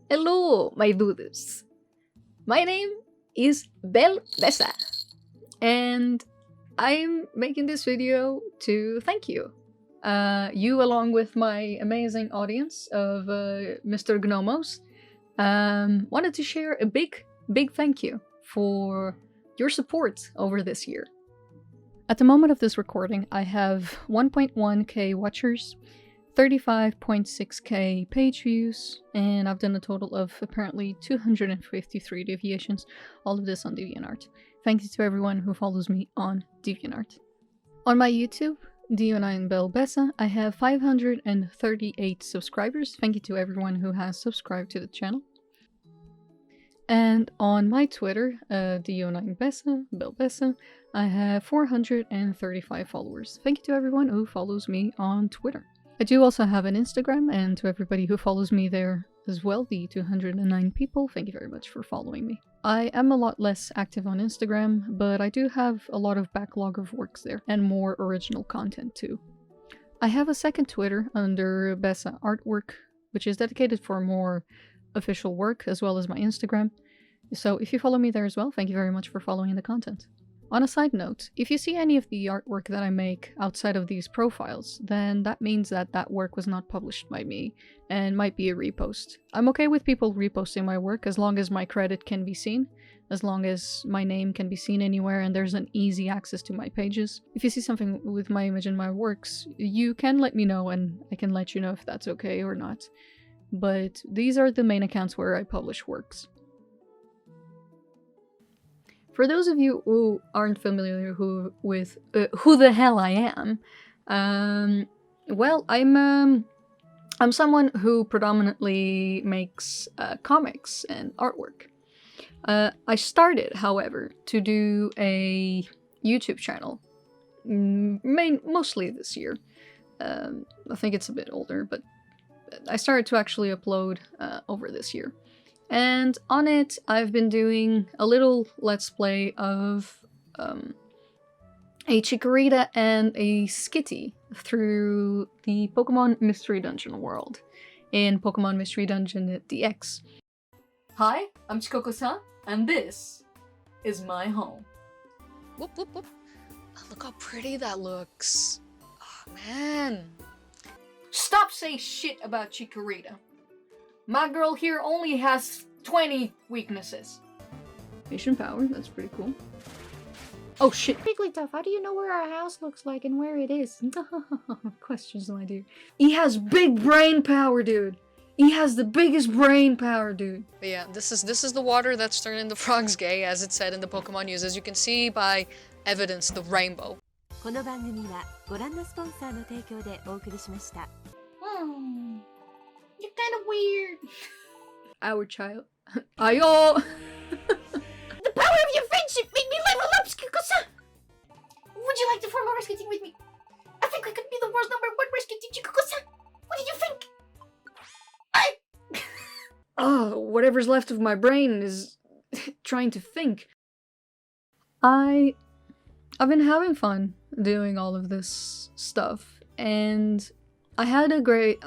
Hello, my dudes. My name is Bel Bessa, and I'm making this video to thank you. You, along with my amazing audience of Mr. Gnomos, wanted to share a big thank you for your support over this year. At the moment of this recording, I have 1.1k watchers, 35.6k page views, and I've done a total of apparently 253 deviations, all of this on DeviantArt. Thank you to everyone who follows me on DeviantArt. On my YouTube, Dio9BelBessa, I have 538 subscribers. Thank you to everyone who has subscribed to the channel. And on my Twitter, Dio9BelBessa, I have 435 followers. Thank you to everyone who follows me on Twitter. I do also have an Instagram, and to everybody who follows me there as well, the 209 people, thank you very much for following me. I am a lot less active on Instagram, but I do have a lot of backlog of works there, and more original content too. I have a second Twitter under Bessa Artwork, which is dedicated for more official work, as well as my Instagram. So if you follow me there as well, thank you very much for following the content. On a side note, if you see any of the artwork that I make outside of these profiles, then that means that that work was not published by me and might be a repost. I'm okay with people reposting my work as long as my credit can be seen, as long as my name can be seen anywhere and there's an easy access to my pages. If you see something with my image in my works, you can let me know and I can let you know if that's okay or not. But these are the main accounts where I publish works. For those of you who aren't familiar with who the hell I am, well, I'm someone who predominantly makes comics and artwork. I started, however, to do a YouTube channel, mostly this year. I think it's a bit older, but I started to actually upload over this year. And on it, I've been doing a little let's play of a Chikorita and a Skitty through the Pokemon Mystery Dungeon world in Pokemon Mystery Dungeon DX. Hi, I'm Chikoko-san, and this is my home. Whoop whoop whoop. Oh, look how pretty that looks. Oh, man. Stop saying shit about Chikorita. My girl here only has 20 weaknesses. Patient power, that's pretty cool. Oh shit. Wigglytuff, how do you know where our house looks like and where it is? Questions, my dear. He has big brain power, dude. He has the biggest brain power, dude. But yeah, this is the water that's turning the frogs gay, as it said in the Pokemon news. As you can see by evidence, the rainbow. この番組はご覧のスポンサーの提供でお送りしました。 You're kind of weird. Our child. Ayo! The power of your friendship made me level up, Skiko-san! Would you like to form a rescue team with me? I think I could be the world's #1 rescue team, Skiko-san! What do you think? Oh, whatever's left of my brain is trying to think. I've been having fun doing all of this stuff, and I had a great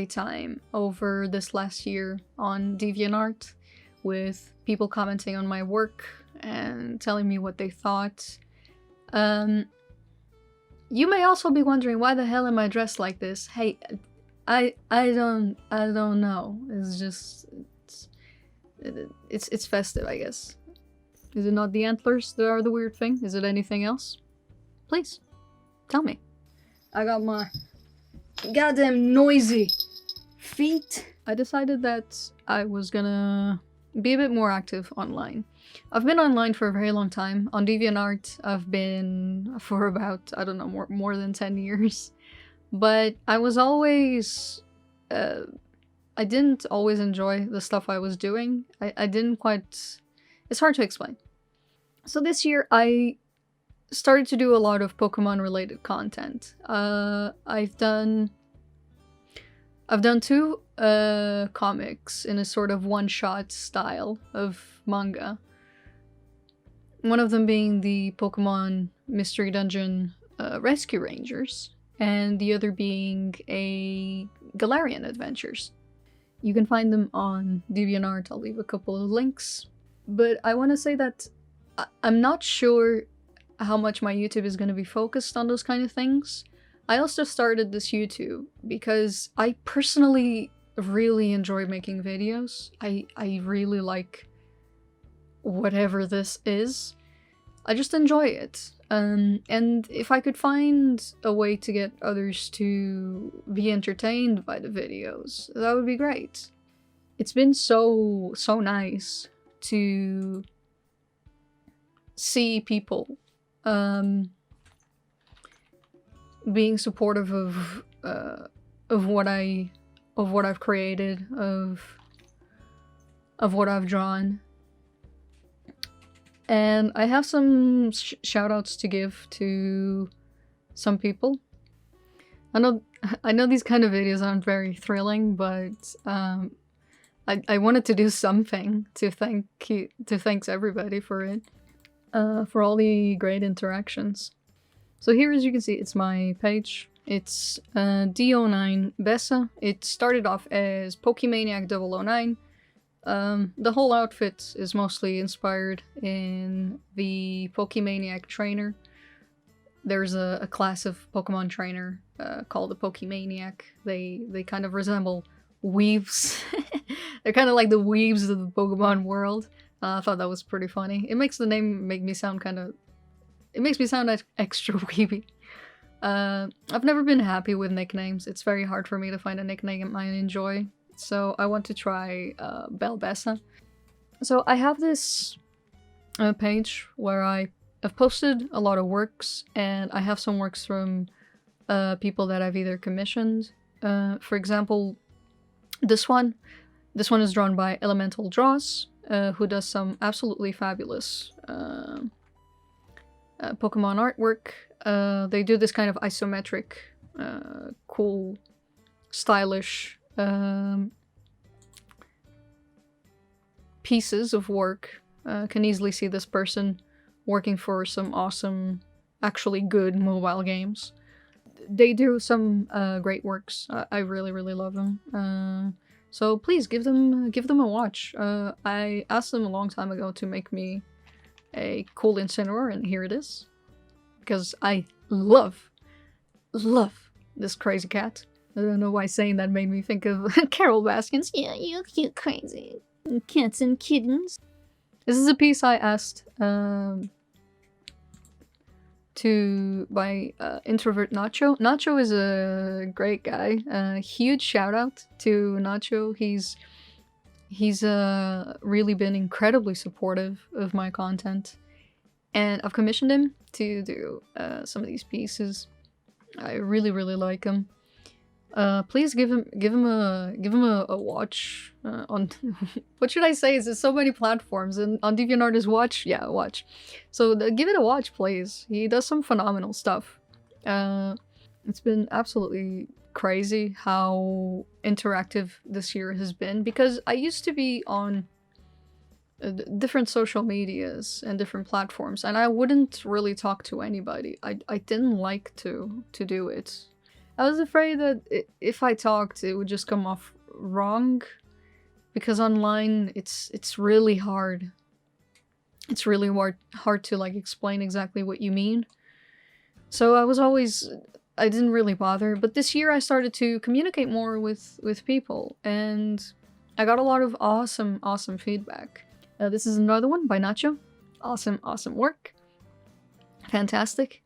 time over this last year on DeviantArt with people commenting on my work and telling me what they thought. You may also be wondering, why the hell am I dressed like this? Hey, I don't know. It's just it's festive, I guess. Is it not the antlers that are the weird thing? Is it anything else? Please, tell me. I got my goddamn noisy feet. I decided that I was gonna be a bit more active online. I've been online for a very long time. On DeviantArt, I've been for about, I don't know, more than 10 years. But I was always... I didn't always enjoy the stuff I was doing. I didn't quite... It's hard to explain. So this year, I started to do a lot of Pokemon related content. I've done 2 comics in a sort of one-shot style of manga. One of them being the Pokemon Mystery Dungeon Rescue Rangers, and the other being a Galarian Adventures. You can find them on DeviantArt. I'll leave a couple of links. But I want to say that I'm not sure how much my YouTube is going to be focused on those kind of things. I also started this YouTube because I personally really enjoy making videos. I really like whatever this is. I just enjoy it. And if I could find a way to get others to be entertained by the videos, that would be great. It's been so nice to see people being supportive of what I've created, of what I've drawn. And I have some shout-outs to give to some people. I know these kind of videos aren't very thrilling, but I wanted to do something to thank everybody for it, for all the great interactions. So here, as you can see, it's my page. It's D09 Bessa. It started off as Pokemaniac 009. The whole outfit is mostly inspired in the Pokemaniac trainer. There's a class of Pokemon trainer called the Pokemaniac. They kind of resemble weaves. They're kind of like the weaves of the Pokemon world. I thought that was pretty funny. It makes the name make me sound it makes me sound extra weeby. I've never been happy with nicknames. It's very hard for me to find a nickname I enjoy. So I want to try Belbessa. So I have this page where I have posted a lot of works, and I have some works from people that I've either commissioned. For example, this one is drawn by Elemental Draws, who does some absolutely fabulous Pokemon artwork. They do this kind of isometric, cool, stylish pieces of work. Can easily see this person working for some awesome, actually good mobile games. They do some great works. I really love them. So please give them a watch. I asked them a long time ago to make me a cool Incineroar, and here it is. Because I love this crazy cat. I don't know why saying that made me think of Carol Baskins. Yeah, you cute crazy cats and kittens. This is a piece I asked by Introvert Nacho. Nacho is a great guy. Huge shout out to Nacho. He's really been incredibly supportive of my content, and I've commissioned him to do some of these pieces. I really like him. Please give him a watch on what should I say? There's so many platforms, and on DeviantArt is watch. Yeah, watch. So give it a watch, please. He does some phenomenal stuff. It's been absolutely crazy how interactive this year has been, because I used to be on different social medias and different platforms, and I wouldn't really talk to anybody. I didn't like to do it. I was afraid that if I talked, it would just come off wrong, because online it's really hard. It's really hard to like explain exactly what you mean. So I didn't really bother. But this year I started to communicate more with people, and I got a lot of awesome feedback. This is another one by Nacho. Awesome work. Fantastic.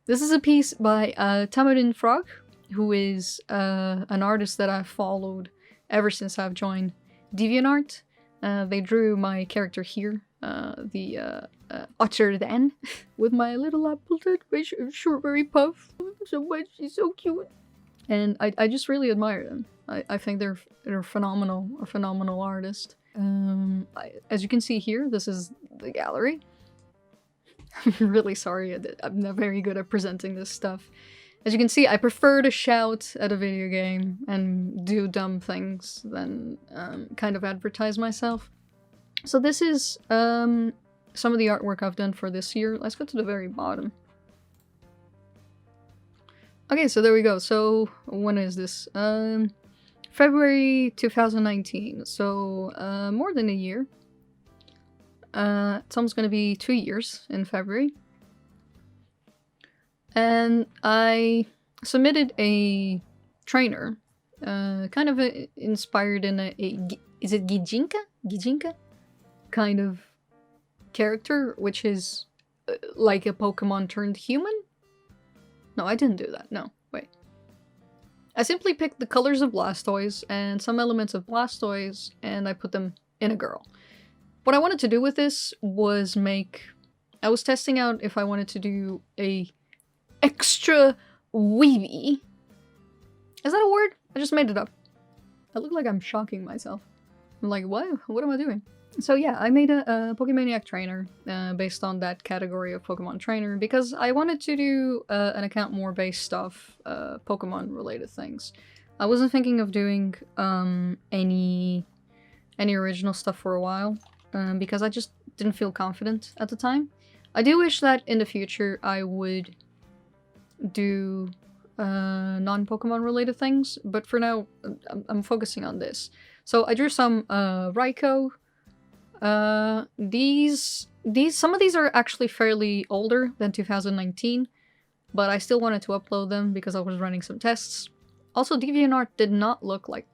This is a piece by Tamarin Frog, who is an artist that I've followed ever since I've joined DeviantArt. They drew my character here, the Otter Den, with my little apple strawberry puff. So much, she's so cute. And I just really admire them. I think they're phenomenal, a phenomenal artist. As you can see here, this is the gallery. I'm really sorry, I'm not very good at presenting this stuff. As you can see, I prefer to shout at a video game and do dumb things than kind of advertise myself. So this is some of the artwork I've done for this year. Let's go to the very bottom. Okay, so there we go. So when is this? February 2019, so more than a year. It's almost gonna be 2 years in February. And I submitted a trainer, kind of inspired in is it Gijinka? Gijinka? Kind of character, which is like a Pokemon turned human? No, I didn't do that. No, wait. I simply picked the colors of Blastoise and some elements of Blastoise, and I put them in a girl. What I wanted to do with this was I was testing out if I wanted to do a extra weeby. Is that a word? I just made it up. I look like I'm shocking myself. I'm like, what? What am I doing? So yeah, I made a Pokemaniac trainer based on that category of Pokemon trainer because I wanted to do an account more based off Pokemon related things. I wasn't thinking of doing any original stuff for a while because I just didn't feel confident at the time. I do wish that in the future I would do non-Pokemon related things, but for now I'm focusing on this. So I drew some Raikou. Some of these are actually fairly older than 2019, but I still wanted to upload them because I was running some tests. Also, DeviantArt did not look like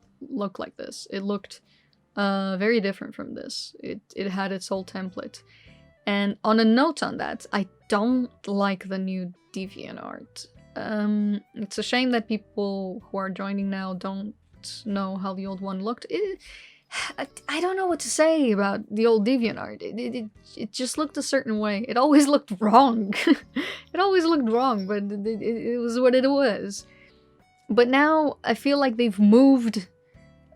this. It looked very different from this. It had its whole template. And on a note on that, I don't like the new DeviantArt. It's a shame that people who are joining now don't know how the old one looked. I don't know what to say about the old DeviantArt. It just looked a certain way. It always looked wrong. It always looked wrong, but it was what it was. But now I feel like they've moved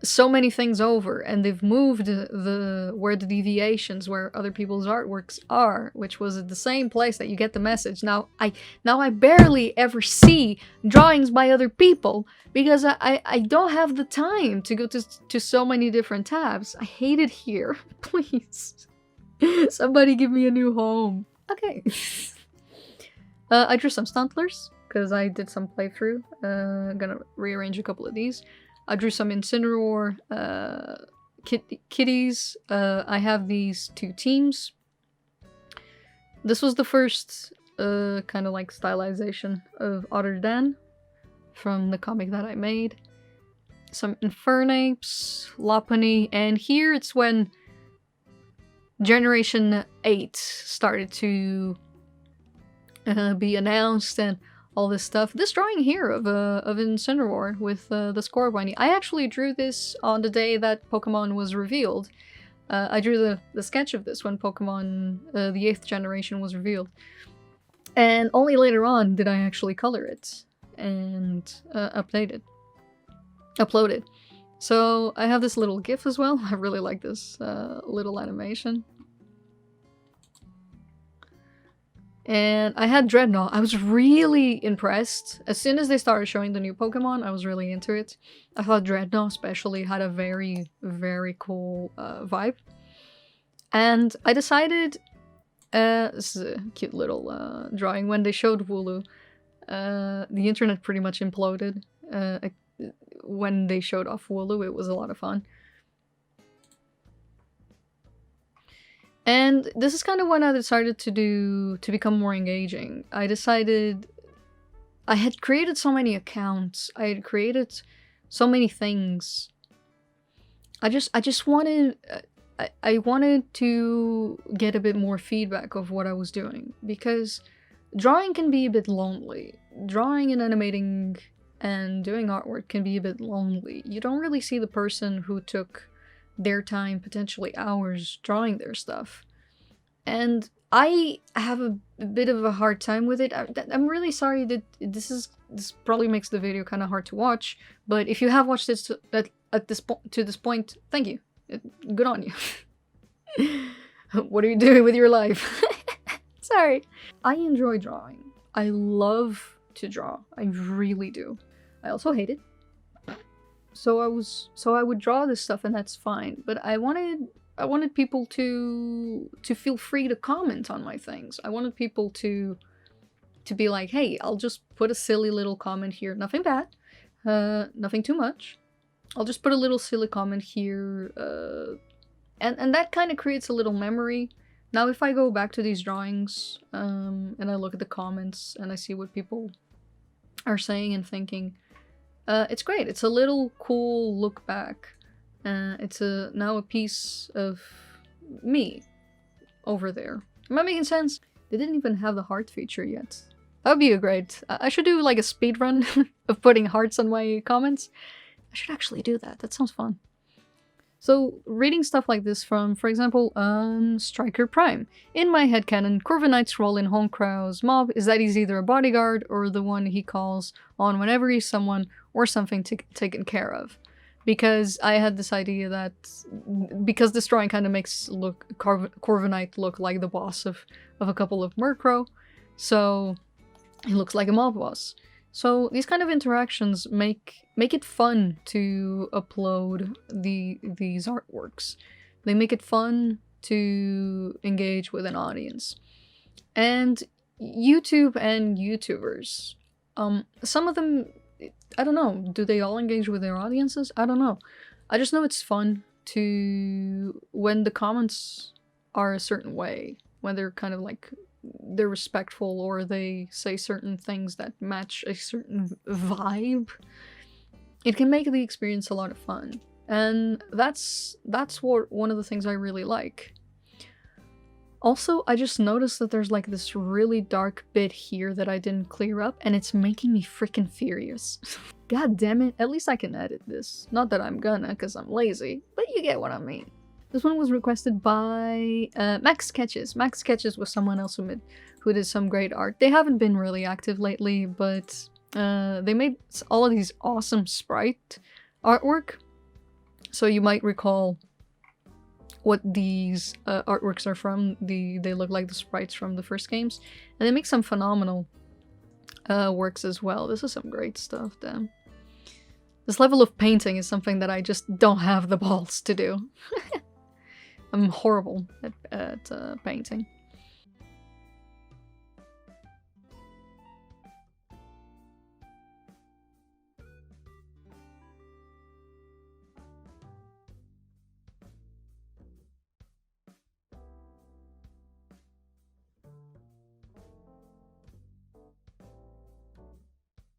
so many things over, and they've moved where the deviations, where other people's artworks are, which was at the same place that you get the message. Now I barely ever see drawings by other people because I don't have the time to go to so many different tabs. I hate it here. Please, somebody give me a new home. Okay. I drew some Stuntlers because I did some playthrough. I'm gonna rearrange a couple of these. I drew some Incineroar kitties. I have these two teams. This was the first kind of like stylization of Otterdan from the comic that I made. Some Infernapes, Lopunny, and here it's when Generation 8 started to be announced and all this stuff. This drawing here of Incineroar with the Scorbunny, I actually drew this on the day that Pokemon was revealed. I drew the sketch of this when Pokemon, the 8th generation was revealed. And only later on did I actually color it and update it. Upload it. So I have this little GIF as well. I really like this little animation. And I had Dreadnought. I was really impressed. As soon as they started showing the new Pokemon, I was really into it. I thought Dreadnought especially had a very, very cool vibe. And I decided, this is a cute little drawing, when they showed Wooloo, the internet pretty much imploded. When they showed off Wooloo, it was a lot of fun. And this is kind of when I decided to become more engaging. I decided I had created so many accounts. I had created so many things. I just wanted I wanted to get a bit more feedback of what I was doing, because drawing can be a bit lonely. Drawing and animating and doing artwork can be a bit lonely. You don't really see the person who took their time, potentially hours, drawing their stuff. And I have a bit of a hard time with it. I'm really sorry that this probably makes the video kind of hard to watch, but if you have watched this to this point, thank you. Good on you. What are you doing with your life? Sorry. I enjoy drawing. I love to draw. I really do. I also hate it. So I would draw this stuff, and that's fine. But I wanted people to feel free to comment on my things. I wanted people to be like, hey, I'll just put a silly little comment here. Nothing bad. Nothing too much. I'll just put a little silly comment here, and that kind of creates a little memory. Now if I go back to these drawings, and I look at the comments and I see what people are saying and thinking, it's great. It's a little cool look back. It's now a piece of me over there. Am I making sense? They didn't even have the heart feature yet. That would be a great... I should do like a speed run of putting hearts on my comments. I should actually do that. That sounds fun. So, reading stuff like this from, for example, Striker Prime. In my headcanon, Corviknight's role in Honkrow's mob is that he's either a bodyguard or the one he calls on whenever he's someone or something taken care of. Because I had this idea that... Because this drawing kind of makes Corviknight look like the boss of a couple of Murkrow. So, he looks like a mob boss. So these kind of interactions make it fun to upload these artworks. They make it fun to engage with an audience. And YouTube and YouTubers, some of them, I don't know, do they all engage with their audiences? I don't know. I just know it's fun to, when the comments are a certain way, when they're kind of like, they're respectful or they say certain things that match a certain vibe, it can make the experience a lot of fun. And that's what one of the things I really like. Also, I just noticed that there's like this really dark bit here that I didn't clear up, and it's making me freaking furious. God damn it, at least I can edit this. Not that I'm gonna, because I'm lazy, but you get what I mean. This one was requested by Max Sketches. Max Sketches was someone else who did some great art. They haven't been really active lately, but they made all of these awesome sprite artwork. So you might recall what these artworks are from. They look like the sprites from the first games. And they make some phenomenal works as well. This is some great stuff, damn. This level of painting is something that I just don't have the balls to do. I'm horrible at painting.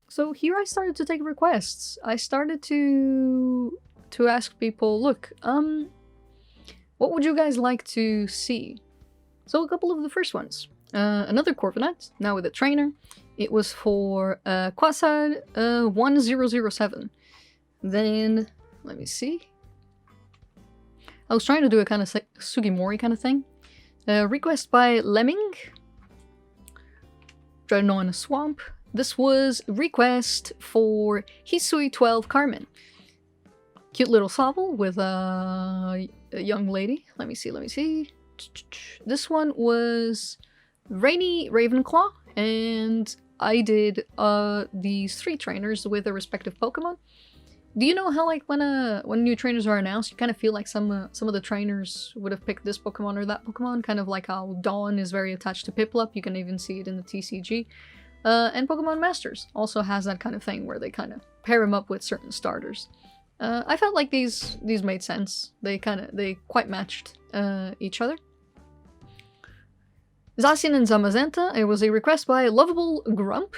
So here I started to take requests. I started to ask people, look, what would you guys like to see? So a couple of the first ones. Another Corviknight, now with a trainer. It was for Quasar 1007. Then, let me see. I was trying to do a kind of Sugimori kind of thing. Request by Lemming. Dreadnought in a Swamp. This was request for Hisui 12 Carmen. Cute little Sobble with a young lady. Let me see. This one was Rainy Ravenclaw, and I did these 3 trainers with their respective Pokemon. Do you know how, like, when new trainers are announced, you kind of feel like some of the trainers would have picked this Pokemon or that Pokemon? Kind of like how Dawn is very attached to Piplup. You can even see it in the TCG. And Pokemon Masters also has that kind of thing where they kind of pair them up with certain starters. I felt like these made sense. They quite matched each other. Zacian and Zamazenta. It was a request by Lovable Grump.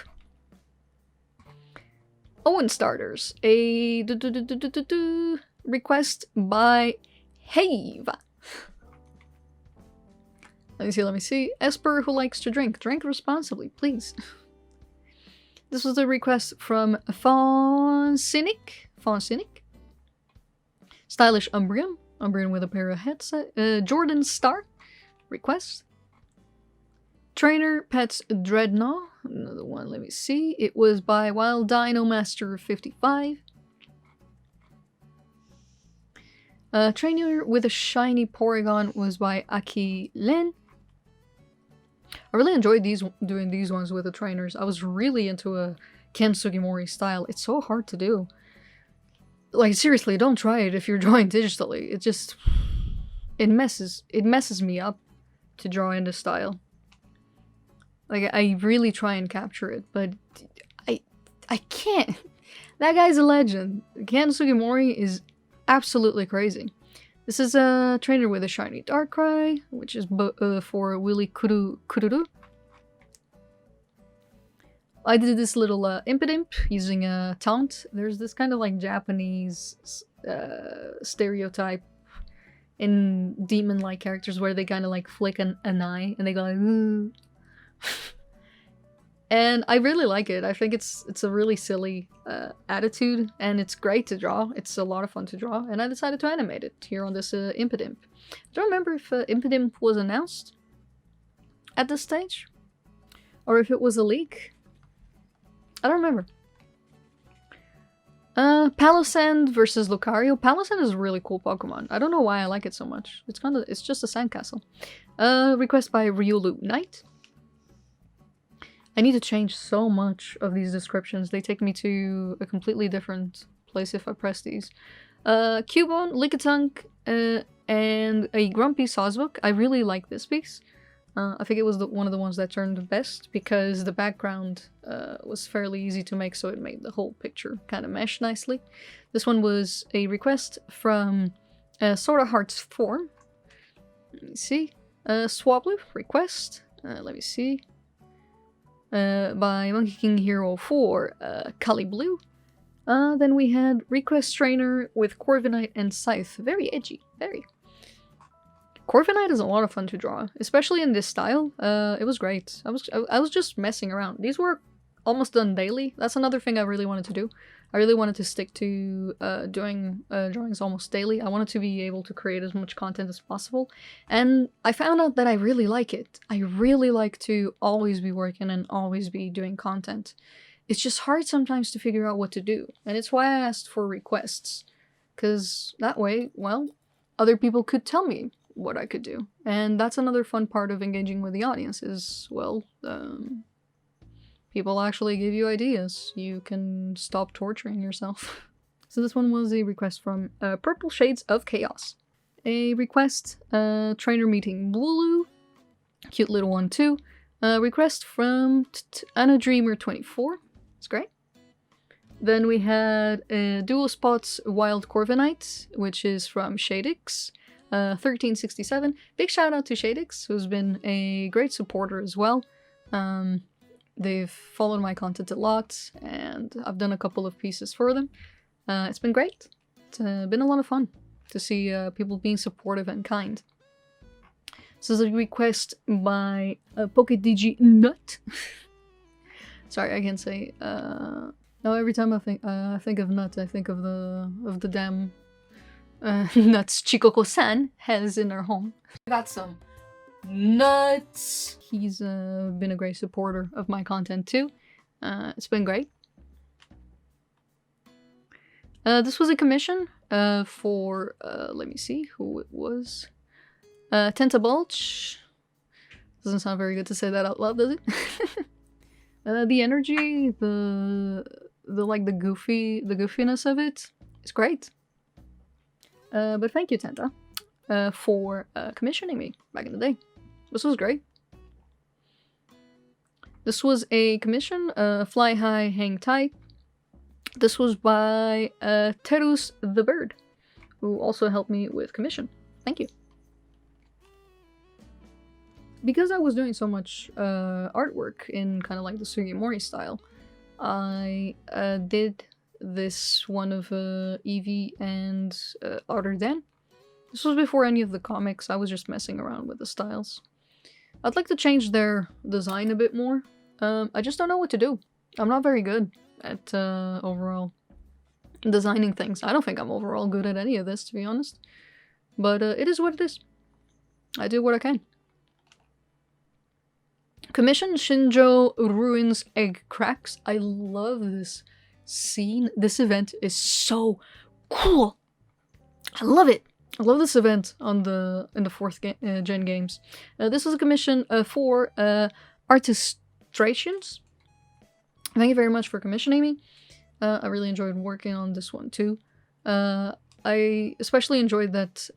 Owen starters. A request by Have. Let me see. Esper who likes to drink. Drink responsibly, please. This was a request from Foncynic. Stylish Umbreon. Umbreon with a pair of headset. Jordan Star. Request. Trainer Pets Dreadnought. Another one, let me see. It was by Wild Dino Master 55. Trainer with a shiny Porygon was by Aki Len. I really enjoyed doing these ones with the trainers. I was really into a Ken Sugimori style. It's so hard to do. Like, seriously, don't try it if you're drawing digitally. It just... It messes me up to draw in this style. Like, I really try and capture it, but I can't. That guy's a legend. Ken Sugimori is absolutely crazy. This is a trainer with a shiny Darkrai, which is for Willy Kururu. I did this little Impidimp using a taunt. There's this kind of like Japanese stereotype in demon-like characters where they kind of like flick an eye and they go like, ooh. And I really like it. I think it's a really silly attitude, and it's great to draw. It's a lot of fun to draw, and I decided to animate it here on this Impidimp. I don't remember if Impidimp was announced at this stage, or if it was a leak. I don't remember. Palossand versus Lucario. Palossand is a really cool Pokemon. I don't know why I like it so much. It's just a sandcastle. Request by Ryulu Knight. I need to change so much of these descriptions. They take me to a completely different place if I press these. Cubone, Lickitung, and a Grumpy Sawsbuck. I really like this piece. I think it was one of the ones that turned the best because the background was fairly easy to make, so it made the whole picture kind of mesh nicely. This one was a request from Sword of Hearts 4. Let me see. Swablu request. Let me see. By Monkey King Hero 4, Kali Blue. Then we had Request Trainer with Corviknight and Scythe. Very edgy. Very. Corviknight is a lot of fun to draw, especially in this style. It was great. I was just messing around. These were almost done daily. That's another thing I really wanted to do. I really wanted to stick to doing drawings almost daily. I wanted to be able to create as much content as possible. And I found out that I really like it. I really like to always be working and always be doing content. It's just hard sometimes to figure out what to do. And it's why I asked for requests. Because that way, well, other people could tell me what I could do. And that's another fun part of engaging with the audience is, well, people actually give you ideas. You can stop torturing yourself. So this one was a request from Purple Shades of Chaos. A request, trainer meeting Blulu. Cute little one too. Request from Anna Dreamer 24. It's great. Then we had Dual Spots Wild Corviknight, which is from Shadix. 1367. Big shout out to Shadix, who's been a great supporter as well. They've followed my content a lot, and I've done a couple of pieces for them. It's been great. It's been a lot of fun to see people being supportive and kind. This is a request by PokeDigi Nut. Sorry, I can't say. No, every time I think of Nut, I think of the damn nuts Chikoko-san has in her home. Got some nuts. He's been a great supporter of my content too. It's been great. This was a commission for, let me see who it was. Tentabulch. Doesn't sound very good to say that out loud, does it? The energy, the goofiness of it is great. But thank you, Tenta, for commissioning me back in the day. This was great. This was a commission, Fly High, Hang Tight. This was by Terus the Bird, who also helped me with commission. Thank you. Because I was doing so much artwork in kind of like the Sugimori style, I did this one of Eevee and Arden. This was before any of the comics. I was just messing around with the styles. I'd like to change their design a bit more. I just don't know what to do. I'm not very good at overall designing things. I don't think I'm overall good at any of this, to be honest. But it is what it is. I do what I can. Commission Shinjo Ruins Egg Cracks. I love this scene. This event is so cool. I love it. I love this event in the 4th gen games. This was a commission for Artistrations. Thank you very much for commissioning me. I really enjoyed working on this one too. I especially enjoyed that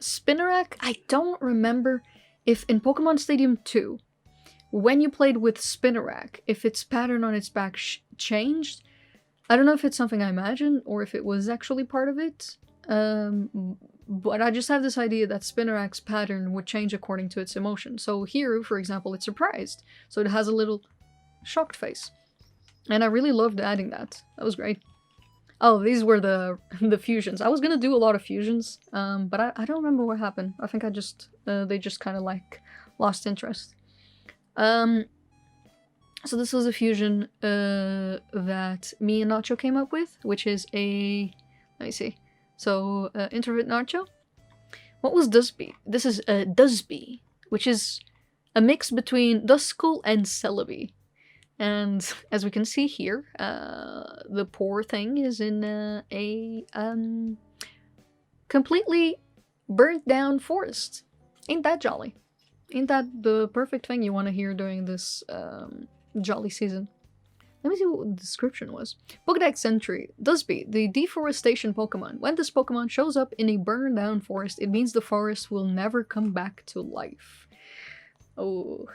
Spinarak. I don't remember if in Pokemon Stadium 2, when you played with Spinarak, if its pattern on its back changed. I don't know if it's something I imagine or if it was actually part of it. But I just have this idea that Spinarak's pattern would change according to its emotion. So here, for example, it's surprised. So it has a little shocked face. And I really loved adding that. That was great. Oh, these were the fusions. I was gonna do a lot of fusions, but I don't remember what happened. I think I just, they just kind of like lost interest. So this was a fusion that me and Nacho came up with, which is a, let me see. So, Introvert Nacho. What was Dusby? This is Dusby, which is a mix between Duskull and Celebi. And as we can see here, the poor thing is in a completely burnt down forest. Ain't that jolly? Ain't that the perfect thing you want to hear during this jolly season? Let me see what the description was. Pokédex entry. Dusby, the deforestation Pokemon. When this Pokemon shows up in a burned down forest, it means the forest will never come back to life. Oh...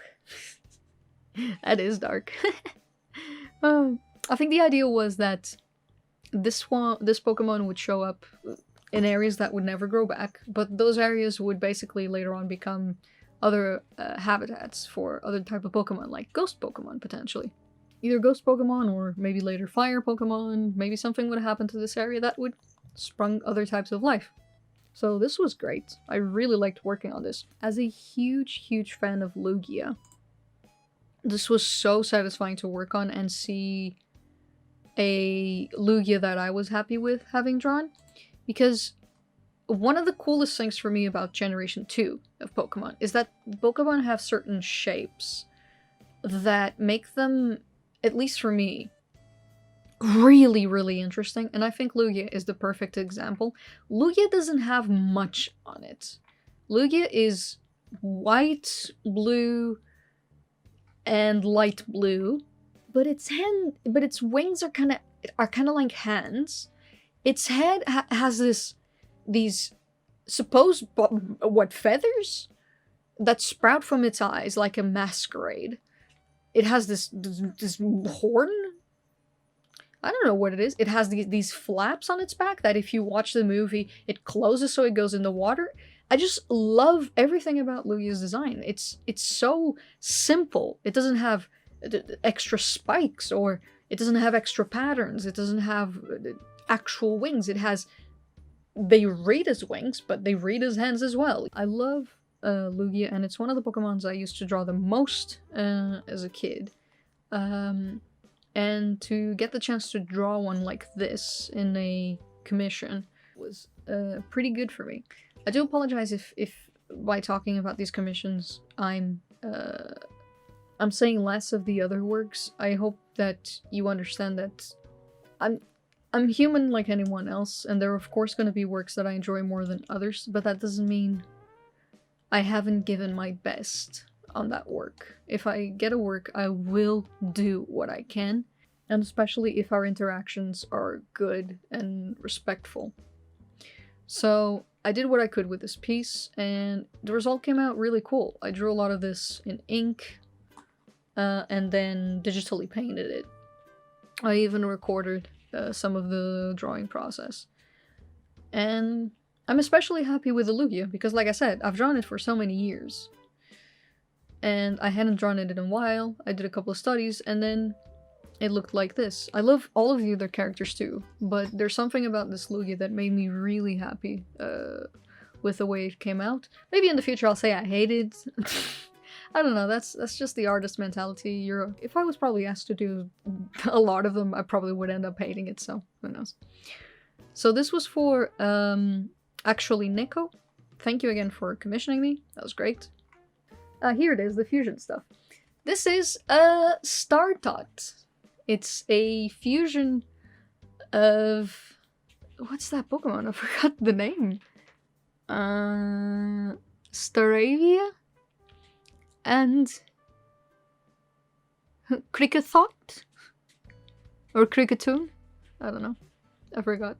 That is dark. I think the idea was that this Pokemon would show up in areas that would never grow back, but those areas would basically later on become other habitats for other type of Pokemon, like ghost Pokemon, potentially. Either ghost Pokemon or maybe later fire Pokemon. Maybe something would happen to this area that would sprung other types of life. So this was great. I really liked working on this. As a huge, huge fan of Lugia, this was so satisfying to work on and see a Lugia that I was happy with having drawn. Because one of the coolest things for me about Generation 2 of Pokemon is that Pokemon have certain shapes that make them, at least for me, really, really interesting. And I think Lugia is the perfect example. Lugia doesn't have much on it. Lugia is white, blue, and light blue, but its wings are kind of like hands. Its head has these supposed feathers that sprout from its eyes like a masquerade. It has this horn. I don't know what it is. It has these flaps on its back that if you watch the movie, it closes so it goes in the water. I just love everything about Lugia's design. It's so simple. It doesn't have extra spikes, or it doesn't have extra patterns. It doesn't have actual wings. They read as wings, but they read as hands as well. I love Lugia, and it's one of the Pokemons I used to draw the most as a kid. And to get the chance to draw one like this in a commission was pretty good for me. I do apologize if by talking about these commissions I'm saying less of the other works. I hope that you understand that I'm human like anyone else, and there are of course going to be works that I enjoy more than others, but that doesn't mean I haven't given my best on that work. If I get a work, I will do what I can, and especially if our interactions are good and respectful. So I did what I could with this piece, and the result came out really cool. I drew a lot of this in ink, and then digitally painted it. I even recorded some of the drawing process. And I'm especially happy with the Lugia, because like I said, I've drawn it for so many years. And I hadn't drawn it in a while. I did a couple of studies, and then it looked like this. I love all of the other characters too, but there's something about this Lugia that made me really happy with the way it came out. Maybe in the future I'll say I hate it. I don't know, that's just the artist mentality. If I was probably asked to do a lot of them, I probably would end up hating it, so who knows. So this was for, actually Nico. Thank you again for commissioning me, that was great. Here it is, the fusion stuff. This is Startot. It's a fusion of... What's that Pokemon? I forgot the name. Staravia? And... Crickethot? Or Cricketoon? I don't know. I forgot.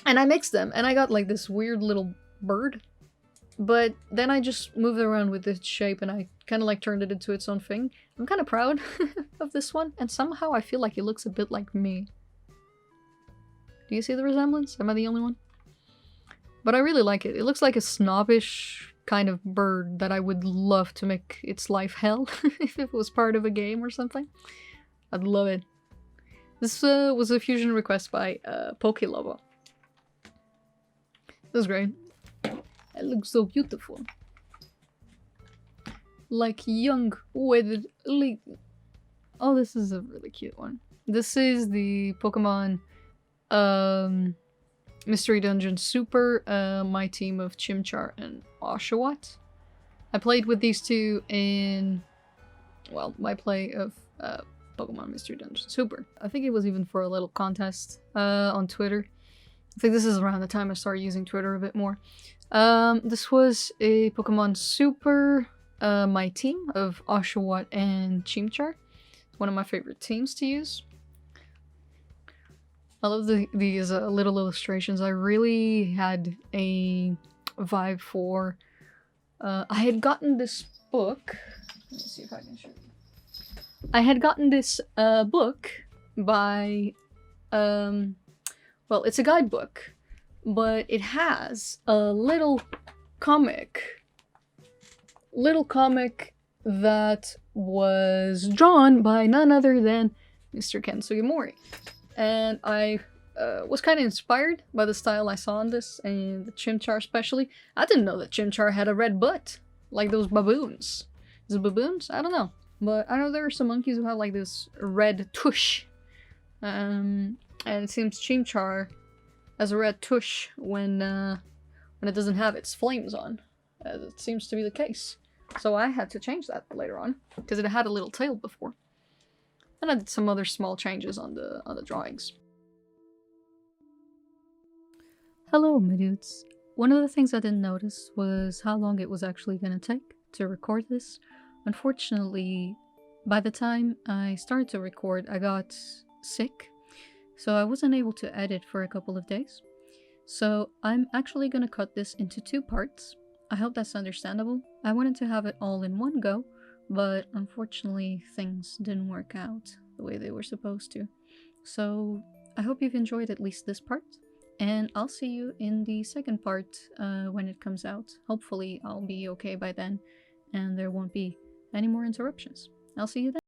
And I mixed them, and I got like this weird little bird. But then I just moved it around with its shape and I kind of like turned it into its own thing. I'm kind of proud of this one, and somehow I feel like it looks a bit like me. Do you see the resemblance? Am I the only one? But I really like it. It looks like a snobbish kind of bird that I would love to make its life hell if it was part of a game or something. I'd love it. This was a fusion request by PokeLover. That's great. It looks so beautiful. Like young wedded lady. Oh, this is a really cute one. This is the Pokemon Mystery Dungeon Super, my team of Chimchar and Oshawott. I played with these two in, well, my play of Pokemon Mystery Dungeon Super. I think it was even for a little contest on Twitter. I think this is around the time I started using Twitter a bit more. This was a Pokemon Super, my team of Oshawott and Chimchar. It's one of my favorite teams to use. I love these little illustrations. I really had a vibe for... I had gotten this book... Let me see if I can show you. I had gotten this book by... well, it's a guidebook, but it has a little comic that was drawn by none other than Mr. Ken Sugimori. And I was kind of inspired by the style I saw in this, and the Chimchar especially. I didn't know that Chimchar had a red butt, like those baboons. Is it baboons? I don't know. But I know there are some monkeys who have like this red tush. And it seems Chimchar has a red tush when it doesn't have its flames on. As it seems to be the case. So I had to change that later on, because it had a little tail before. And I did some other small changes on the drawings. Hello, my dudes. One of the things I didn't notice was how long it was actually going to take to record this. Unfortunately, by the time I started to record, I got sick, so I wasn't able to edit for a couple of days. So I'm actually going to cut this into 2 parts. I hope that's understandable. I wanted to have it all in one go, but unfortunately things didn't work out the way they were supposed to. So I hope you've enjoyed at least this part, and I'll see you in the second part when it comes out. Hopefully I'll be okay by then and there won't be any more interruptions. I'll see you then.